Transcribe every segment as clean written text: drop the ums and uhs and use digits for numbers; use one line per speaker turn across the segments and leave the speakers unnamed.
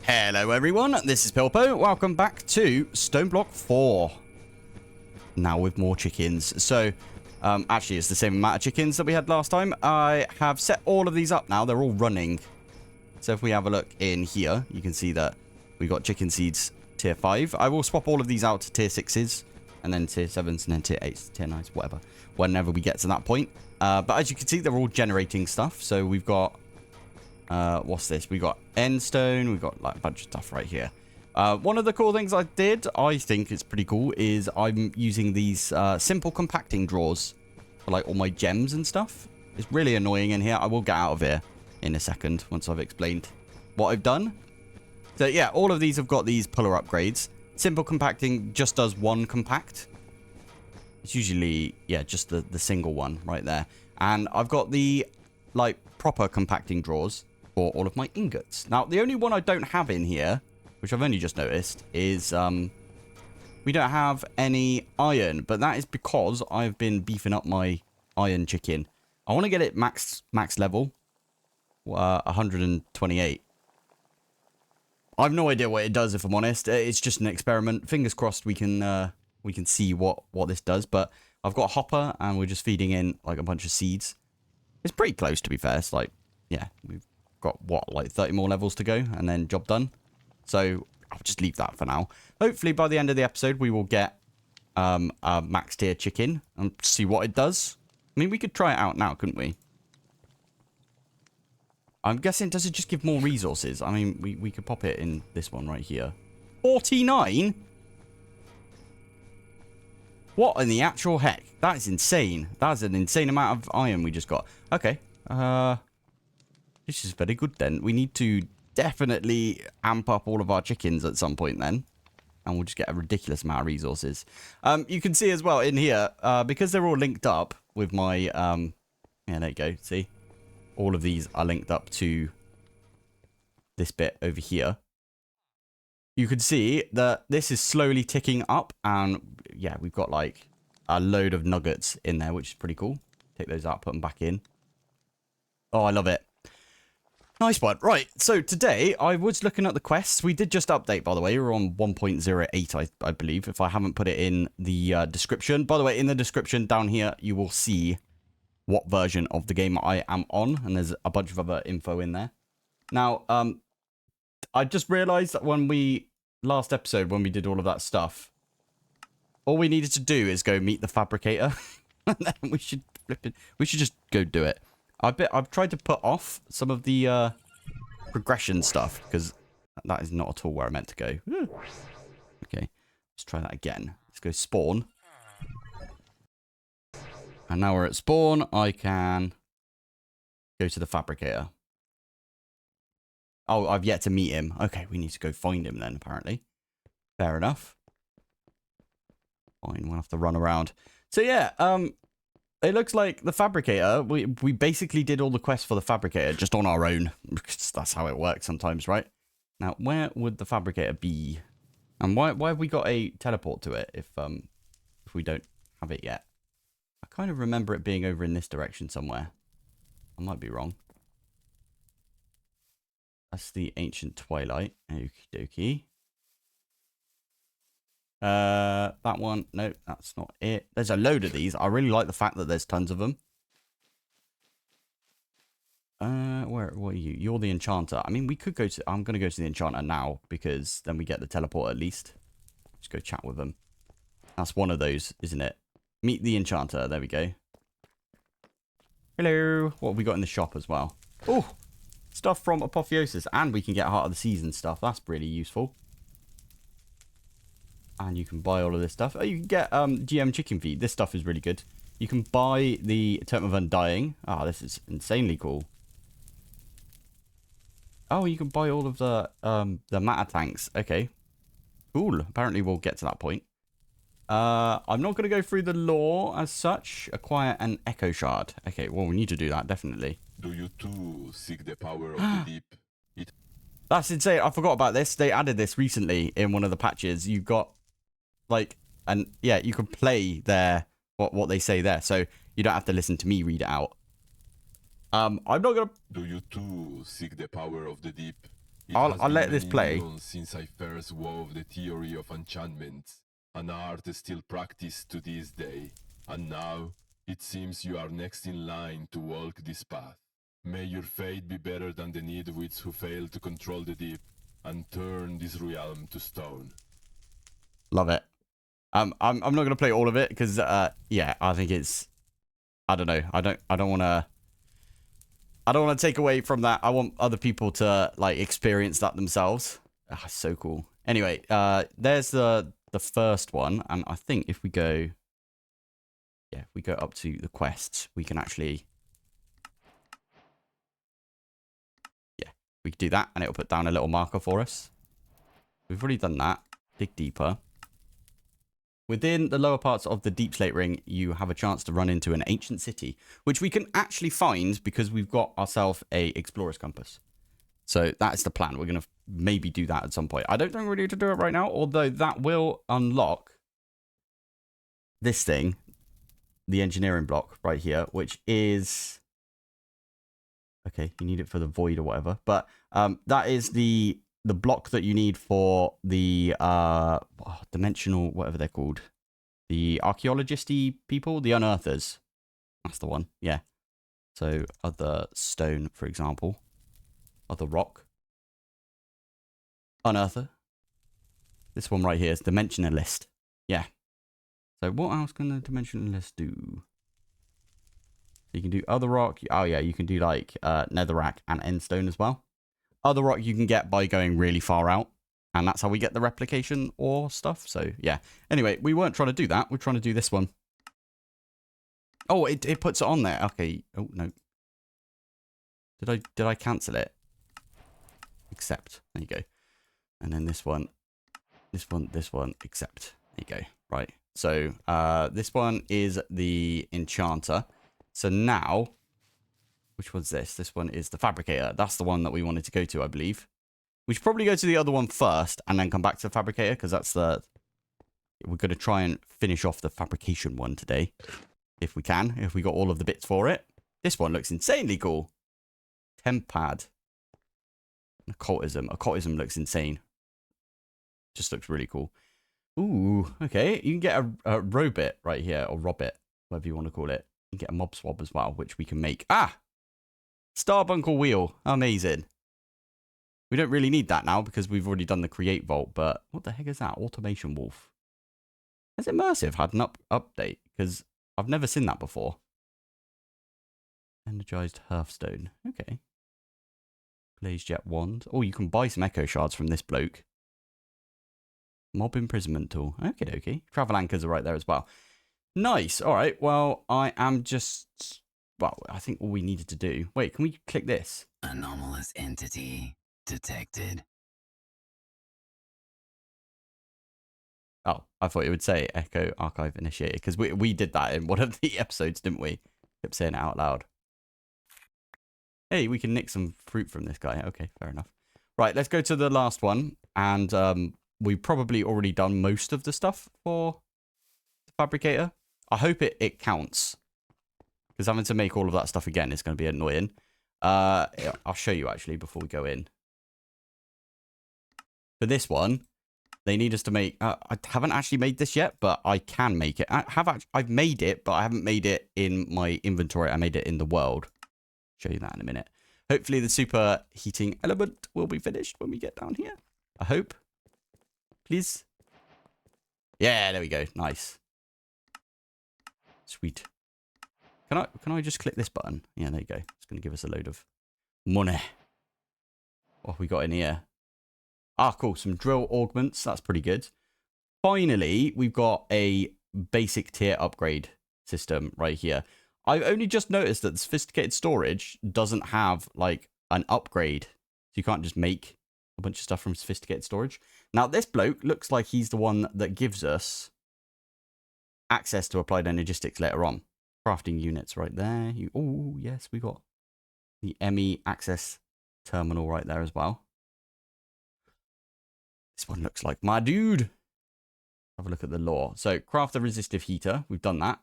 Hello everyone, this is Pilpoh. Welcome back to Stoneblock 4. Now with more chickens. So, actually it's the same amount of chickens that we had last time. I have set all of these up now. They're all running. So if we have a look in here, you can see that we got chicken seeds tier 5. I will swap all of these out to tier 6s. And then tier 7s and then tier 8s, tier 9s, whatever. Whenever we get to that point. But as you can see, they're all generating stuff. So we've got... what's this? We got endstone. We've got like a bunch of stuff right here. One of the cool things I did, I think it's pretty cool, is I'm using these simple compacting drawers for like all my gems and stuff. It's really annoying in here. I will get out of here in a second once I've explained what I've done. So yeah, all of these have got these puller upgrades. Simple compacting just does one compact. It's usually, yeah, just the single one right there. And I've got the like proper compacting drawers for all of my ingots. Now, the only one I don't have in here, which I've only just noticed, is we don't have any iron. But that is because I've been beefing up my iron chicken. I want to get it max level, 128. I have no idea what it does, if I'm honest. It's just an experiment. Fingers crossed we can see what this does. But I've got a hopper and we're just feeding in like a bunch of seeds. It's pretty close, to be fair. It's like, yeah, we've got what, like 30 more levels to go and then job done. So I'll just leave that for now. Hopefully by the end of the episode we will get a max tier chicken and see what it does. I mean, we could try it out now, couldn't we? I'm guessing, does it just give more resources? I mean, we could pop it in this one right here. 49? What in the actual heck? That is insane. That's an insane amount of iron we just got. Okay. This is very good then. We need to definitely amp up all of our chickens at some point then. And we'll just get a ridiculous amount of resources. You can see as well in here, because they're all linked up with my... yeah, there you go. See? All of these are linked up to this bit over here. You can see that this is slowly ticking up. And yeah, we've got like a load of nuggets in there, which is pretty cool. Take those out, put them back in. Oh, I love it. Nice one. Right, so today I was looking at the quests. We did just update, by the way. We're on 1.08, I believe, if I haven't put it in the description. By the way, in the description down here, you will see what version of the game I am on. And there's a bunch of other info in there. Now, I just realized that when we... last episode, when we did all of that stuff, all we needed to do is go meet the fabricator. And then we should just go do it. I've tried to put off some of the progression stuff because that is not at all where I meant to go. Okay, let's try that again. Let's go spawn. And now we're at spawn. I can go to the fabricator. Oh, I've yet to meet him. Okay, we need to go find him then, apparently. Fair enough. Fine, we'll have to run around. So yeah, it looks like the fabricator, we basically did all the quests for the fabricator just on our own. Because that's how it works sometimes, right? Now, where would the fabricator be? And why have we got a teleport to it if we don't have it yet? I kind of remember it being over in this direction somewhere. I might be wrong. That's the ancient twilight. Okie dokie. That one. No, that's not it. There's a load of these. I really like the fact that there's tons of them. What are you? You're the enchanter. I mean, we could go to... I'm going to go to the enchanter now because then we get the teleport at least. Just go chat with them. That's one of those, isn't it? Meet the enchanter. There we go. Hello. What have we got in the shop as well? Oh, stuff from Apotheosis. And we can get Heart of the Season stuff. That's really useful. And you can buy all of this stuff. Oh, you can get GM chicken feed. This stuff is really good. You can buy the Totem of Undying. Ah, this is insanely cool. Oh, you can buy all of the matter tanks. Okay. Cool. Apparently we'll get to that point. I'm not going to go through the lore as such. Acquire an echo shard. Okay, well, we need to do that, definitely.
Do you too seek the power of the deep?
That's insane. I forgot about this. They added this recently in one of the patches. You've got, like, and yeah, you can play their what they say there. So you don't have to listen to me read it out. I'm not going to...
Do you too seek the power of the deep?
I'll
has been
let this
many
play.
eons since I first wove the theory of enchantment, an art still practiced to this day. And now, it seems you are next in line to walk this path. May your fate be better than the nidwits who failed to control the deep and turn this realm to stone.
Love it. I'm not gonna play all of it because yeah, I think it's, I don't know. I don't wanna take away from that. I want other people to like experience that themselves. Ah, so cool. Anyway, there's the first one, and I think if we go, yeah, if we go up to the quests, we can actually, yeah, we can do that, and it'll put down a little marker for us. We've already done that. Dig deeper. Within the lower parts of the Deep Slate Ring, you have a chance to run into an ancient city, which we can actually find because we've got ourselves a explorer's compass. So that is the plan. We're going to maybe do that at some point. I don't think we need to do it right now, although that will unlock this thing, the engineering block right here, which is, okay, you need it for the void or whatever, but that is the block that you need for the dimensional, whatever they're called, the archaeologisty people, the unearthers. That's the one. Yeah. So other stone, for example, other rock, unearther. This one right here is dimensionalist. Yeah. So what else can the dimensionalist do? You can do other rock. Oh yeah, you can do like netherrack and endstone as well. Other rock you can get by going really far out. And that's how we get the replication or stuff. So yeah. Anyway, we weren't trying to do that. We're trying to do this one. Oh, it puts it on there. Okay. Oh no. Did I cancel it? Accept. There you go. And then this one, accept. There you go. Right. So this one is the enchanter. So now, which one's this? This one is the fabricator. That's the one that we wanted to go to, I believe. We should probably go to the other one first and then come back to the fabricator because that's the... We're going to try and finish off the fabrication one today. If we can. If we got all of the bits for it. This one looks insanely cool. Tempad. Occultism. Occultism looks insane. Just looks really cool. Ooh, okay. You can get a robit right here, or robit, whatever you want to call it. You can get a mob swab as well, which we can make. Ah! Starbuncle wheel. Amazing. We don't really need that now because we've already done the create vault, but what the heck is that? Automation wolf. Has Immersive had an update? Because I've never seen that before. Energized Hearthstone. Okay. Blaze Jet Wand. Oh, you can buy some Echo Shards from this bloke. Mob Imprisonment Tool. Okay, okay. Travel Anchors are right there as well. Nice. All right. Well, I am just... Well, I think all we needed to do... Wait, can we click this?
Anomalous entity detected.
Oh, I thought it would say Echo Archive Initiated, because we did that in one of the episodes, didn't we? Kept saying it out loud. Hey, we can nick some fruit from this guy. Okay, fair enough. Right, let's go to the last one. And we've probably already done most of the stuff for the fabricator. I hope it counts. Because having to make all of that stuff again is going to be annoying. I'll show you, actually, before we go in. For this one... They need us to make... I haven't actually made this yet, but I can make it. I've made it, but I haven't made it in my inventory. I made it in the world. Show you that in a minute. Hopefully the super heating element will be finished when we get down here. I hope. Please. Yeah, there we go. Nice. Sweet. Can I just click this button? Yeah, there you go. It's going to give us a load of money. What have we got in here? Ah, cool. Some drill augments. That's pretty good. Finally, we've got a basic tier upgrade system right here. I've only just noticed that the sophisticated storage doesn't have, like, an upgrade. So you can't just make a bunch of stuff from sophisticated storage. Now, this bloke looks like he's the one that gives us access to applied energistics later on. Crafting units right there. Oh, yes, we got the ME access terminal right there as well. This one looks like my dude. Have a look at the lore. So, craft the resistive heater. We've done that.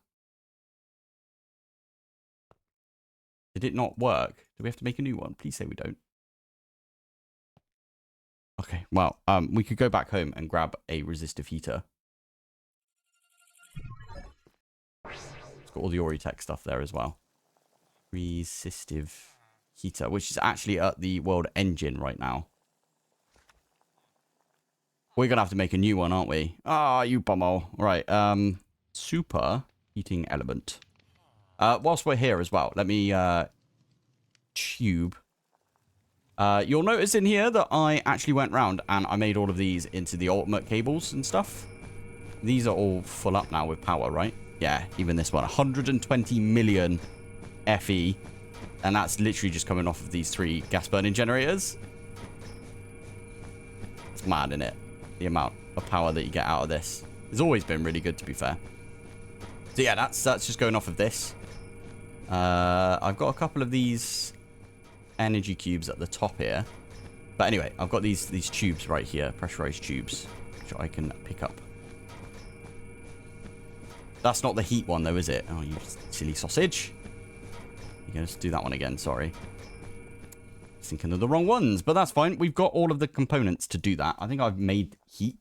Did it not work? Do we have to make a new one? Please say we don't. Okay, well, we could go back home and grab a resistive heater. It's got all the Auritech stuff there as well. Resistive heater, which is actually at the world engine right now. We're going to have to make a new one, aren't we? Ah, you bummo. Right, super heating element. Whilst we're here as well, let me tube. You'll notice in here that I actually went round and I made all of these into the ultimate cables and stuff. These are all full up now with power, right? Yeah, even this one. 120 million FE. And that's literally just coming off of these 3 gas burning generators. It's mad, isn't it? The amount of power that you get out of this. It's always been really good, to be fair. So yeah, that's just going off of this. I've got a couple of these energy cubes at the top here. But anyway, I've got these tubes right here, pressurized tubes, which I can pick up. That's not the heat one though, is it? Oh, you silly sausage. You're going to do that one again, sorry. Thinking of the wrong ones, but that's fine. We've got all of the components to do that. I think I've made heat.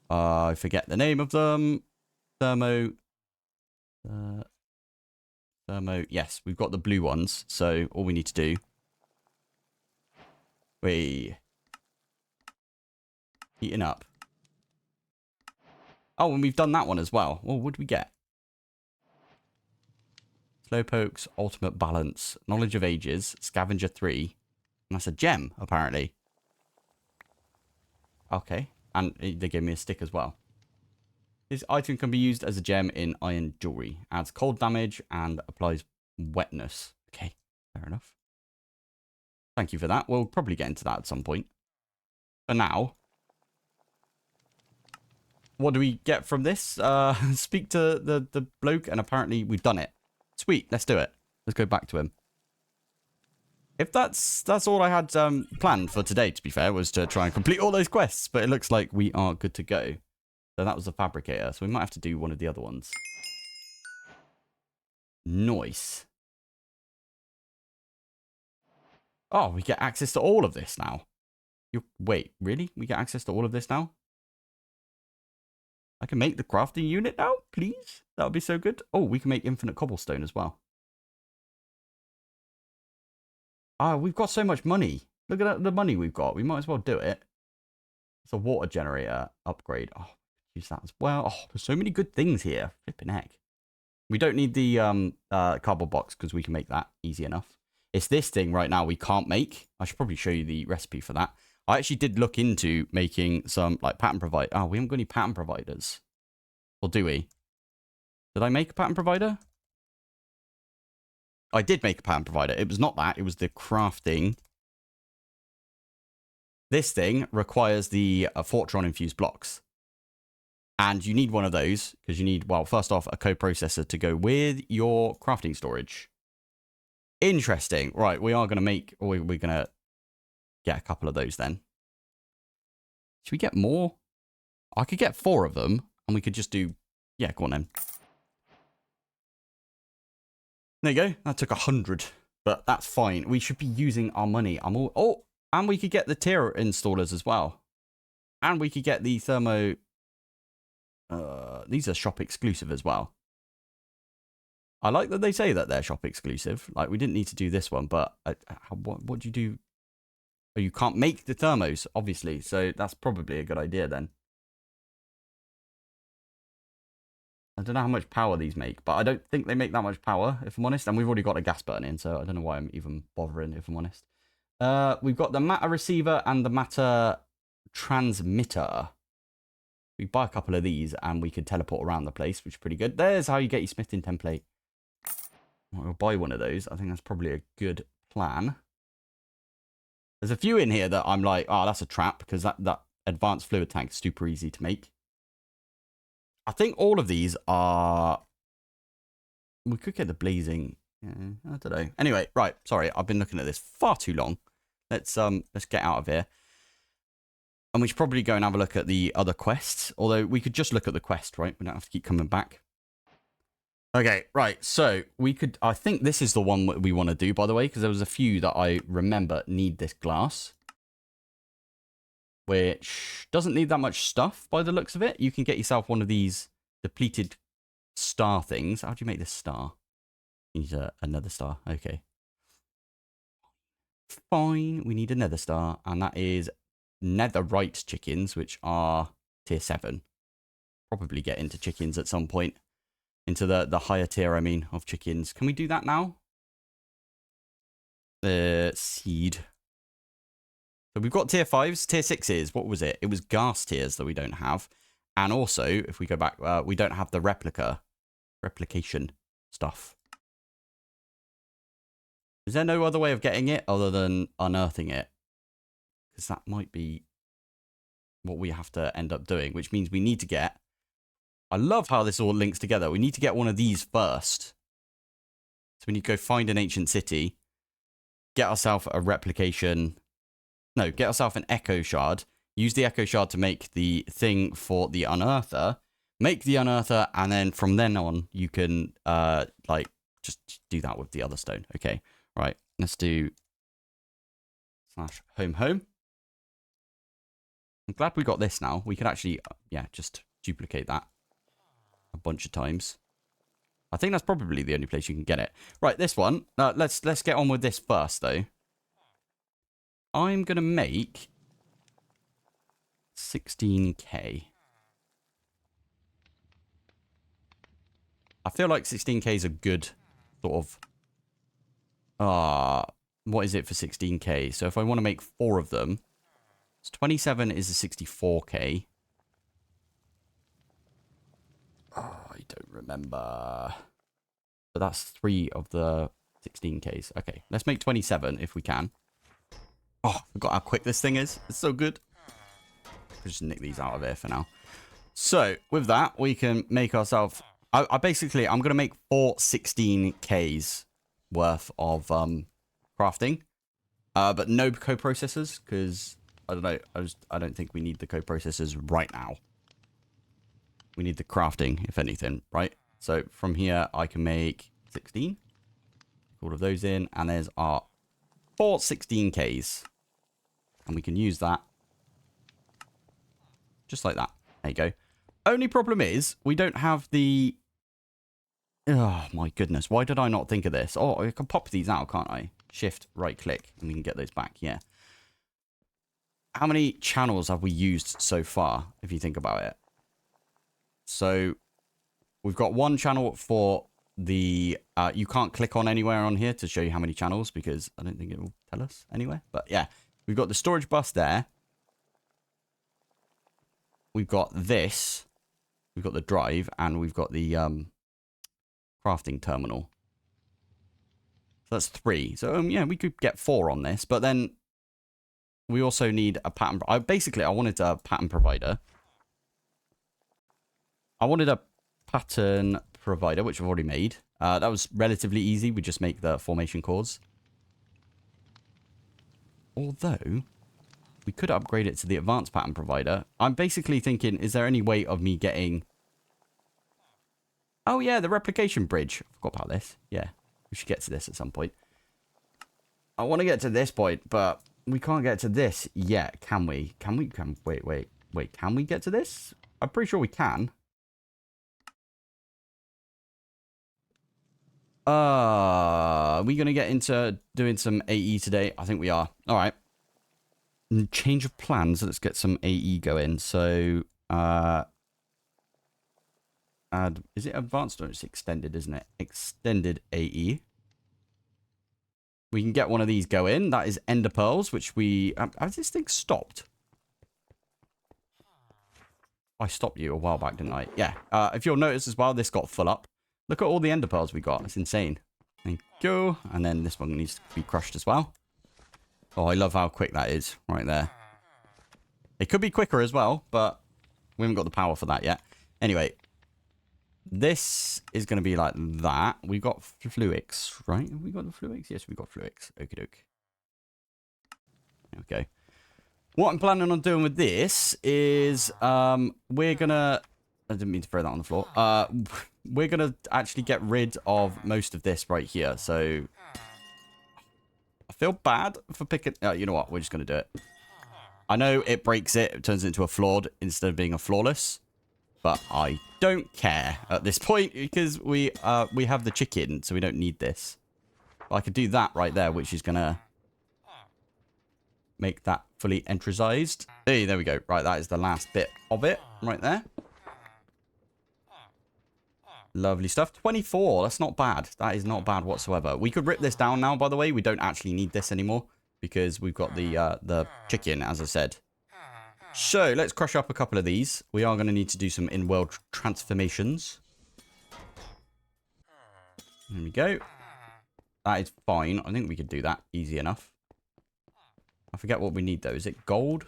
I forget the name of them. Thermo. Yes, we've got the blue ones. So all we need to do. Heating up. Oh, and we've done that one as well. Well, what did we get? Slowpoke's Ultimate Balance. Knowledge of Ages. Scavenger 3. And that's a gem, apparently. Okay. And they gave me a stick as well. This item can be used as a gem in iron jewelry. Adds cold damage and applies wetness. Okay. Fair enough. Thank you for that. We'll probably get into that at some point. For now. What do we get from this? Speak to the bloke, and apparently we've done it. Sweet, let's do it. Let's go back to him. If that's all I had planned for today, to be fair, was to try and complete all those quests. But it looks like we are good to go. So that was the fabricator. So we might have to do one of the other ones. Nice. Oh, we get access to all of this now. Wait, really? We get access to all of this now? I can make the crafting unit now, please. That would be so good. Oh, we can make infinite cobblestone as well. Ah, we've got so much money. Look at the money we've got. We might as well do it. It's a water generator upgrade. Oh, use that as well. Oh, there's so many good things here. Flipping heck. We don't need the cardboard box because we can make that easy enough. It's this thing right now we can't make. I should probably show you the recipe for that. I actually did look into making some like pattern provider. Oh, we haven't got any pattern providers. Or do we? Did I make a pattern provider? I did make a pattern provider. It was not that. It was the crafting. This thing requires the Fortron infused blocks. And you need one of those because you need, well, first off, a coprocessor to go with your crafting storage. Interesting. Right, we are going to make, or we're going to get a couple of those then. Should we get more? I could get 4 of them, and we could just do, yeah, go on then. There you go. That took 100, but that's fine. We should be using our money. Oh, and we could get the tier installers as well. And we could get the thermo. These are shop exclusive as well. I like that they say that they're shop exclusive. Like, we didn't need to do this one, but what do you do? Oh, you can't make the thermos, obviously. So that's probably a good idea then. I don't know how much power these make, but I don't think they make that much power, if I'm honest. And we've already got a gas burn in, so I don't know why I'm even bothering, if I'm honest. We've got the matter receiver and the matter transmitter. We buy a couple of these and we can teleport around the place, which is pretty good. There's how you get your smithing template. We'll buy one of those. I think that's probably a good plan. There's a few in here that I'm like, oh, that's a trap, because that advanced fluid tank is super easy to make. I think all of these are... We could get the blazing... Yeah, I don't know. Anyway, right. Sorry, I've been looking at this far too long. Let's get out of here. And we should probably go and have a look at the other quests. Although we could just look at the quest, right? We don't have to keep coming back. Okay, right. So we could... I think this is the one that we want to do, by the way, because there was a few that I remember need this glass. which doesn't need that much stuff by the looks of it. You can get yourself one of these depleted star things. How do you make this star? You need another star. Okay. Fine. We need another star, and that is netherite chickens, which are tier 7. Probably get into chickens at some point. Into the higher tier, I mean, of chickens. Can we do that now? The seed. So we've got tier 5s, tier 6s. What was it? It was gas tiers that we don't have. And also, if we go back, we don't have the replication stuff. Is there no other way of getting it other than unearthing it? Because that might be what we have to end up doing, which means we need to get... I love how this all links together. We need to get one of these first. So we need to go find an ancient city, get ourselves a replication... No, get ourselves an echo shard. Use the echo shard to make the thing for the unearther. Make the unearther, and then from then on, you can, like, just do that with the other stone. Okay, right. Let's do /home. I'm glad we got this now. We could actually, yeah, just duplicate that a bunch of times. I think that's probably the only place you can get it. Right, this one. Let's get on with this first, though. I'm going to make 16k. I feel like 16k is a good sort of... what is it for 16k? So if I want to make 4 of them, it's 27 is a 64k. Oh, I don't remember. But that's 3 of the 16ks. Okay, let's make 27 if we can. Oh, I forgot how quick this thing is. It's so good. I'll just nick these out of here for now. So, with that, we can make ourselves... I'm going to make 4 16ks worth of crafting. But no co-processors, because, I don't know, I don't think we need the co-processors right now. We need the crafting, if anything, right? So, from here, I can make 16. All of those in, and there's our 4 16ks. And we can use that. Just like that. There you go. Only problem is, we don't have the... Oh, my goodness. Why did I not think of this? Oh, I can pop these out, can't I? Shift, right click, and we can get those back. Yeah. How many channels have we used so far, if you think about it? So, we've got 1 channel for the... you can't click on anywhere on here to show you how many channels, because I don't think it will tell us anywhere. But, yeah. We've got the storage bus there. We've got this. We've got the drive. And we've got the crafting terminal. So that's 3. So, yeah, we could get 4 on this. But then we also need a pattern. Basically, I wanted a pattern provider. I wanted a pattern provider, which I've already made. That was relatively easy. We just make the formation cores. Although, we could upgrade it to the advanced pattern provider. I'm basically thinking, is there any way of me getting... Oh, yeah, the replication bridge. I forgot about this. Yeah, we should get to this at some point. I want to get to this point, but we can't get to this yet, can we? Wait, can we get to this? I'm pretty sure we can. Are we going to get into doing some AE today? I think we are. All right. Change of plans. Let's get some AE going. So, is it advanced or it's extended, isn't it? Extended AE. We can get one of these going. That is ender pearls, which we... has this thing stopped? I stopped you a while back, didn't I? Yeah. If you'll notice as well, this got full up. Look at all the ender pearls we got. It's insane. Thank you. And then this one needs to be crushed as well. Oh, I love how quick that is right there. It could be quicker as well, but we haven't got the power for that yet. Anyway, this is going to be like that. We've got fluix, right? Have we got the fluix? Yes, we've got fluix. Okie doke. Okay. What I'm planning on doing with this is we're going to... I didn't mean to throw that on the floor. We're going to actually get rid of most of this right here. So I feel bad for picking... you know what? We're just going to do it. I know it breaks it. It turns it into a flawed instead of being a flawless. But I don't care at this point because we have the chicken, so we don't need this. But I could do that right there, which is going to make that fully entrized. Hey, there we go. Right, that is the last bit of it right there. Lovely stuff. 24. That's not bad. That is not bad whatsoever. We could rip this down now, by the way. We don't actually need this anymore because we've got the chicken, as I said. So, let's crush up a couple of these. We are going to need to do some in-world transformations. There we go. That is fine. I think we could do that easy enough. I forget what we need, though. Is it gold?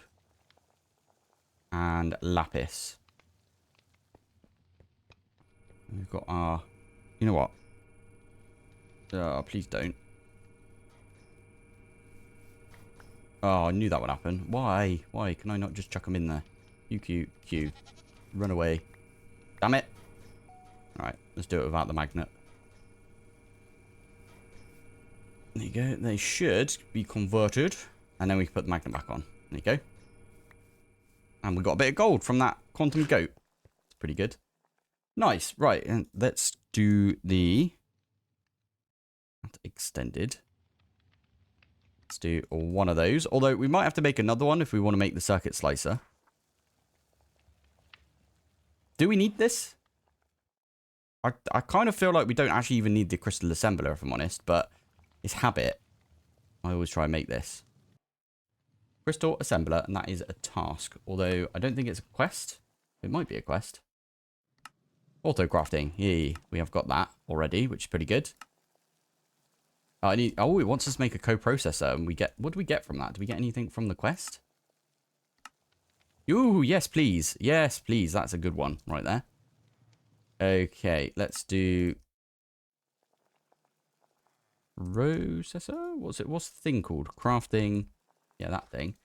And lapis. We've got our... You know what? Please don't. Oh, I knew that would happen. Why? Why can I not just chuck them in there? Q. Run away. Damn it. Alright, let's do it without the magnet. There you go. They should be converted. And then we can put the magnet back on. There you go. And we got a bit of gold from that quantum goat. It's pretty good. Nice. Right, and let's do the... extended. Let's do one of those. Although we might have to make another one if we want to make the circuit slicer. Do we need this? I kind of feel like we don't actually even need the crystal assembler, if I'm honest. But it's habit. I always try and make this. Crystal assembler, and that is a task. Although I don't think it's a quest. It might be a quest. Autocrafting. Yay. We have got that already, which is pretty good. It wants us to make a coprocessor, and we get... What do we get from that? Do we get anything from the quest? Ooh, yes, please. Yes, please. That's a good one right there. Okay, let's do... Processor? What's it? What's the thing called? Crafting. Yeah, that thing.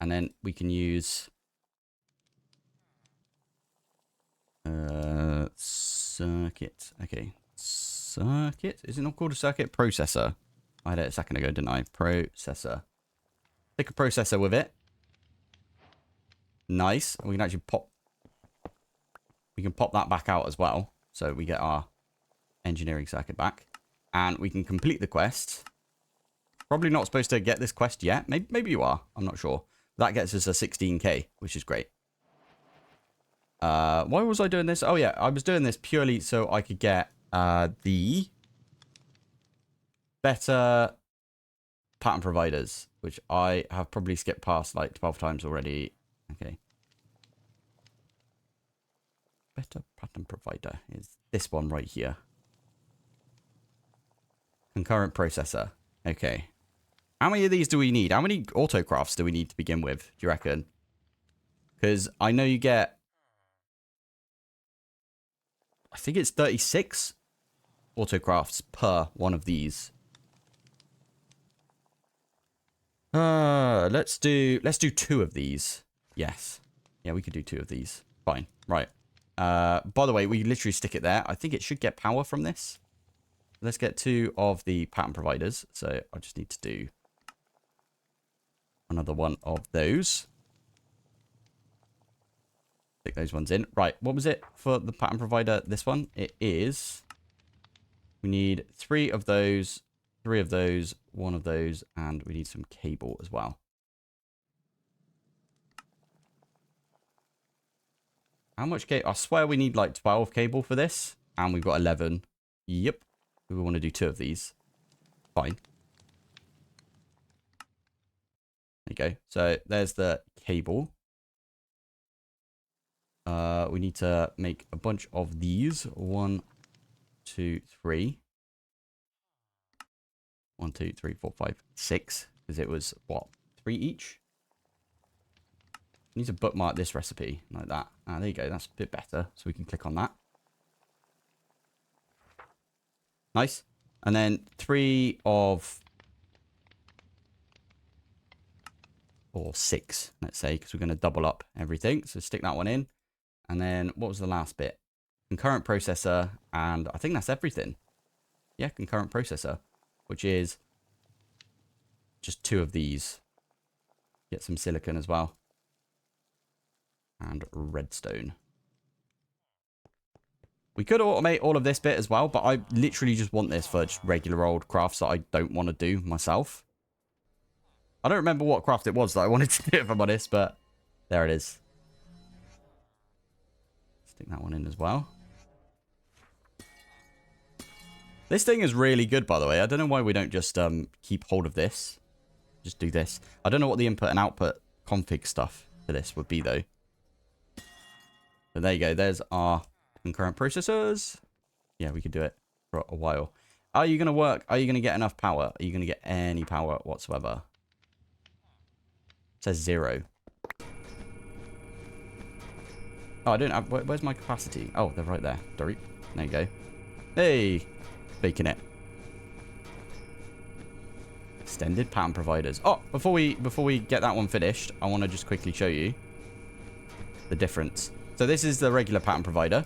And then we can use... circuit. Okay. Circuit? Is it not called a circuit? Processor. I had it a second ago, didn't I? Processor. Pick a processor with it. Nice. And we can actually pop... We can pop that back out as well. So we get our engineering circuit back. And we can complete the quest. Probably not supposed to get this quest yet. Maybe you are. I'm not sure. That gets us a 16k, which is great. Why was I doing this? Oh, yeah. I was doing this purely so I could get the better pattern providers, which I have probably skipped past like 12 times already. Okay. Better pattern provider is this one right here. Concurrent processor. Okay. How many of these do we need? How many autocrafts do we need to begin with, do you reckon? Because I know you get... I think it's 36 autocrafts per one of these. Let's do 2 of these. Yes. Yeah, we could do 2 of these. Fine. Right. By the way, we literally stick it there. I think it should get power from this. Let's get 2 of the pattern providers. So I just need to do another one of those. Stick those ones in. Right. What was it for the pattern provider? This one? It is... We need 3 of those, 3 of those, 1 of those, and we need some cable as well. How much cable? I swear we need like 12 cable for this, and we've got 11. Yep. We want to do 2 of these. Fine. There you go. So there's the cable. We need to make a bunch of these. 1, 2, 3. 1, 2, 3, 4, 5, 6. Because it was, what, 3 each? I need to bookmark this recipe like that. Ah, there you go. That's a bit better. So we can click on that. Nice. And then 3 of... Or 6, let's say, because we're going to double up everything. So stick that one in. And then what was the last bit? Concurrent processor. And I think that's everything. Yeah, concurrent processor. Which is just 2 of these. Get some silicon as well. and redstone. We could automate all of this bit as well, but I literally just want this for just regular old crafts that I don't want to do myself. I don't remember what craft it was that I wanted to do, if I'm honest, but there it is. Stick that one in as well. This thing is really good, by the way. I don't know why we don't just keep hold of this. Just do this. I don't know what the input and output config stuff for this would be, though. So there you go. There's our concurrent processors. Yeah, we could do it for a while. Are you going to work? Are you going to get enough power? Are you going to get any power whatsoever? It says 0. Oh, I don't have... Where's my capacity? Oh, they're right there. There you go. Hey! Baking it. Extended pattern providers. Oh, before we get that one finished, I want to just quickly show you the difference. So this is the regular pattern provider.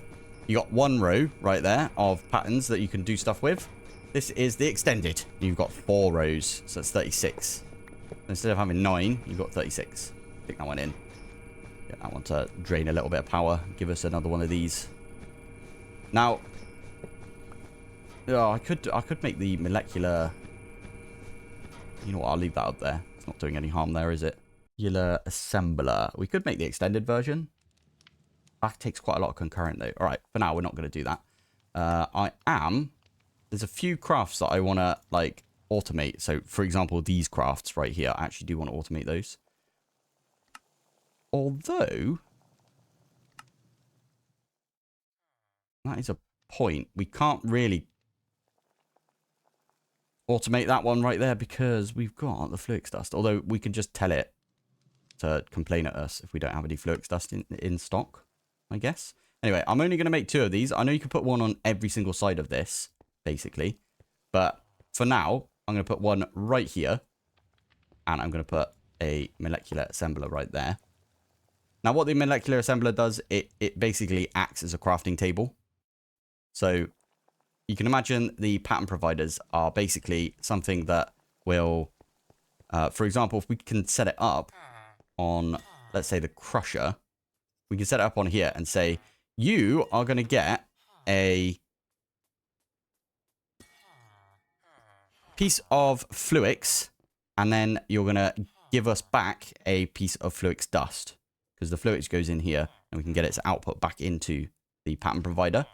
You got one row right there of patterns that you can do stuff with. This is the extended. You've got 4 rows, so it's 36. Instead of having 9, you've got 36. Stick that one in. Get that one to drain a little bit of power. Give us another one of these. Now, oh, I could make the molecular. You know what? I'll leave that up there. It's not doing any harm there, is it? Molecular assembler. We could make the extended version. That takes quite a lot of concurrent though. All right, for now we're not going to do that. There's a few crafts that I want to like automate. So, for example, these crafts right here, I actually do want to automate those. Although that is a point. We can't really automate that one right there because we've got the Fluix dust. Although we can just tell it to complain at us if we don't have any Fluix dust in stock, I guess. Anyway, I'm only going to make 2 of these. I know you can put one on every single side of this, basically. But for now, I'm going to put one right here. And I'm going to put a molecular assembler right there. Now, what the molecular assembler does, it basically acts as a crafting table. So you can imagine the pattern providers are basically something that will, for example, if we can set it up on, let's say, the crusher, we can set it up on here and say, you are going to get a piece of Fluix, and then you're going to give us back a piece of Fluix dust, because the Fluix goes in here, and we can get its output back into the pattern provider.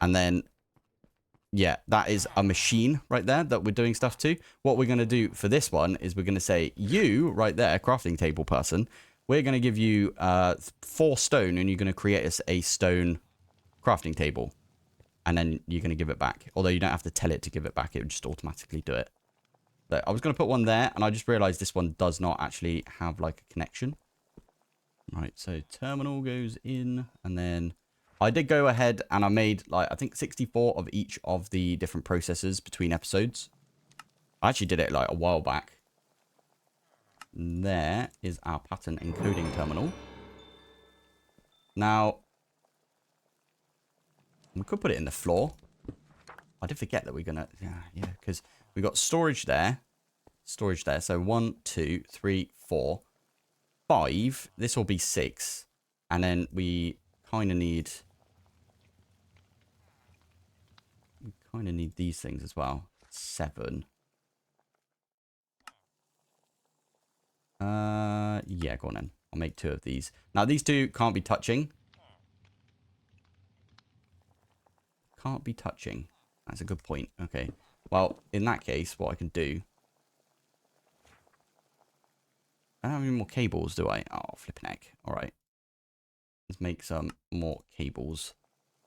And then, yeah, that is a machine right there that we're doing stuff to. What we're going to do for this one is we're going to say, you right there, crafting table person, we're going to give you 4 stone, and you're going to create us a stone crafting table. And then you're going to give it back. Although you don't have to tell it to give it back. It would just automatically do it. So I was going to put one there, and I just realized this one does not actually have like a connection. Right, so terminal goes in, and then I did go ahead and I made, like, I think 64 of each of the different processors between episodes. I actually did it, like, a while back. There is our pattern encoding terminal. Now, we could put it in the floor. I did forget that we're going to, yeah, because we got storage there. Storage there. So 1, 2, 3, 4, 5. This will be 6. And then we kind of need these things as well. 7. Yeah, go on then. I'll make 2 of these. Now, these 2 can't be touching. Can't be touching. That's a good point. Okay. Well, in that case, what I can do... I don't have any more cables, do I? Oh, flipping heck. Alright. Let's make some more cables.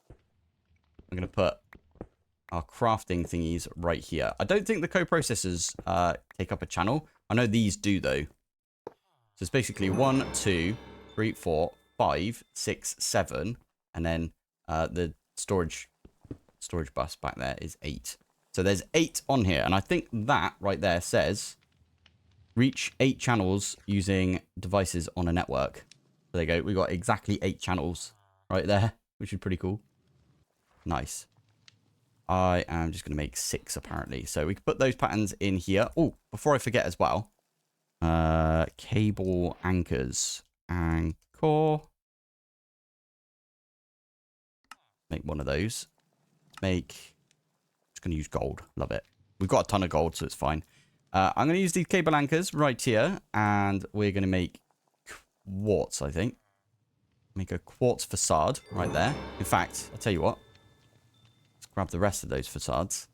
I'm going to put our crafting thingies right here. I don't think the coprocessors take up a channel. I know these do, though. So it's basically 1, 2, 3, 4, 5, 6, 7. And then the storage bus back there is 8. So there's 8 on here. And I think that right there says reach 8 channels using devices on a network. So there you go. We got exactly 8 channels right there, which is pretty cool. Nice. I am just going to make 6 apparently. So we can put those patterns in here. Oh, before I forget as well. Cable anchors. Anchor. make one of those. Just going to use gold. Love it. We've got a ton of gold, so it's fine. I'm going to use these cable anchors right here, and we're going to make quartz, I think. Make a quartz facade right there. In fact, I'll tell you what. Let's grab the rest of those facades.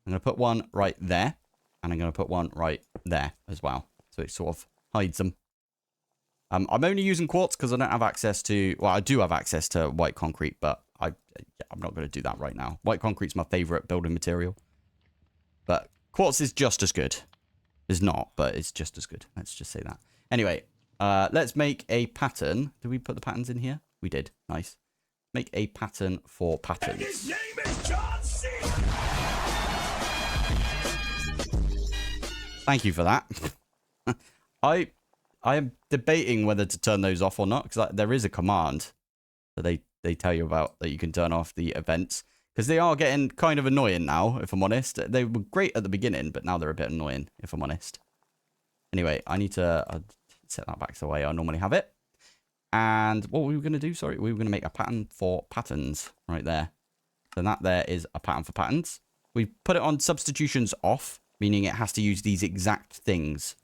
I'm going to put one right there, and I'm going to put one right there as well. So it sort of hides them. I'm only using quartz because I don't have access to... Well, I do have access to white concrete, but I'm not going to do that right now. White concrete's my favorite building material. But quartz is just as good. It's not, but it's just as good. Let's just say that. Anyway, let's make a pattern. Did we put the patterns in here? We did. Nice. Make a pattern for patterns. And his name is John C. Thank you for that. I am debating whether to turn those off or not, because there is a command that they tell you about that you can turn off the events, because they are getting kind of annoying now, if I'm honest. They were great at the beginning, but now they're a bit annoying, if I'm honest. Anyway, I need to set that back to the way I normally have it. And what were we going to do? Sorry, we were going to make a pattern for patterns right there. So that there is a pattern for patterns. We put it on substitutions off, meaning it has to use these exact things.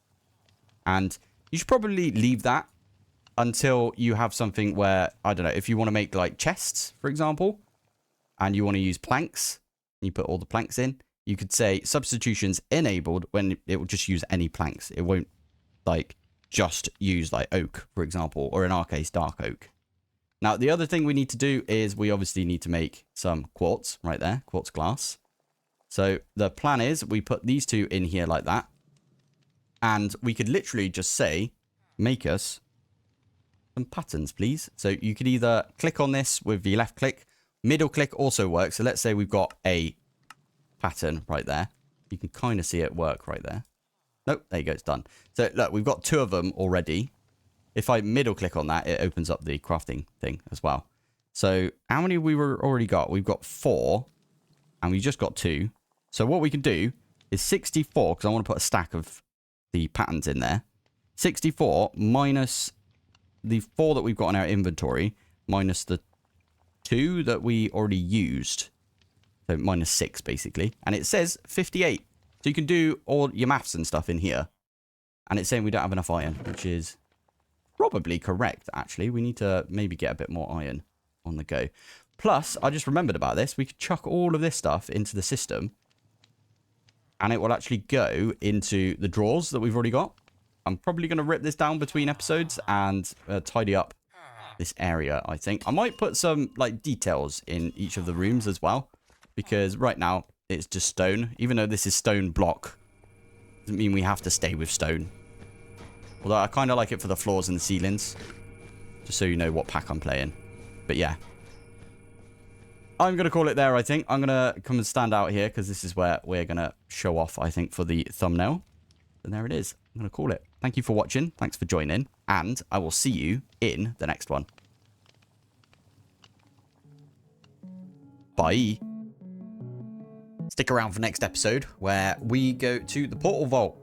And you should probably leave that until you have something where, I don't know, if you want to make like chests, for example, and you want to use planks, and you put all the planks in, you could say substitutions enabled when it will just use any planks. It won't like just use like oak, for example, or in our case, dark oak. Now, the other thing we need to do is we obviously need to make some quartz right there, quartz glass. So the plan is we put these two in here like that. And we could literally just say, make us some patterns, please. So you could either click on this with the left click. Middle click also works. So let's say we've got a pattern right there. You can kind of see it work right there. Nope, there you go, it's done. So look, we've got two of them already. If I middle click on that, it opens up the crafting thing as well. So how many we already got? We've got 4 and we just got 2. So what we can do is 64, because I want to put a stack of the patterns in there. 64 minus the 4 that we've got in our inventory, minus the 2 that we already used. So minus 6, basically. And it says 58. So you can do all your maths and stuff in here. And it's saying we don't have enough iron, which is probably correct, actually. We need to maybe get a bit more iron on the go. Plus, I just remembered about this. We could chuck all of this stuff into the system. And it will actually go into the drawers that we've already got. I'm probably going to rip this down between episodes and tidy up this area, I think. I might put some like details in each of the rooms as well. Because right now, it's just stone. Even though this is stone block, doesn't mean we have to stay with stone. Although I kind of like it for the floors and the ceilings. Just so you know what pack I'm playing. But yeah. I'm going to call it there, I think. I'm going to come and stand out here because this is where we're going to show off, I think, for the thumbnail. And there it is. I'm going to call it. Thank you for watching. Thanks for joining. And I will see you in the next one. Bye. Stick around for next episode where we go to the portal vault.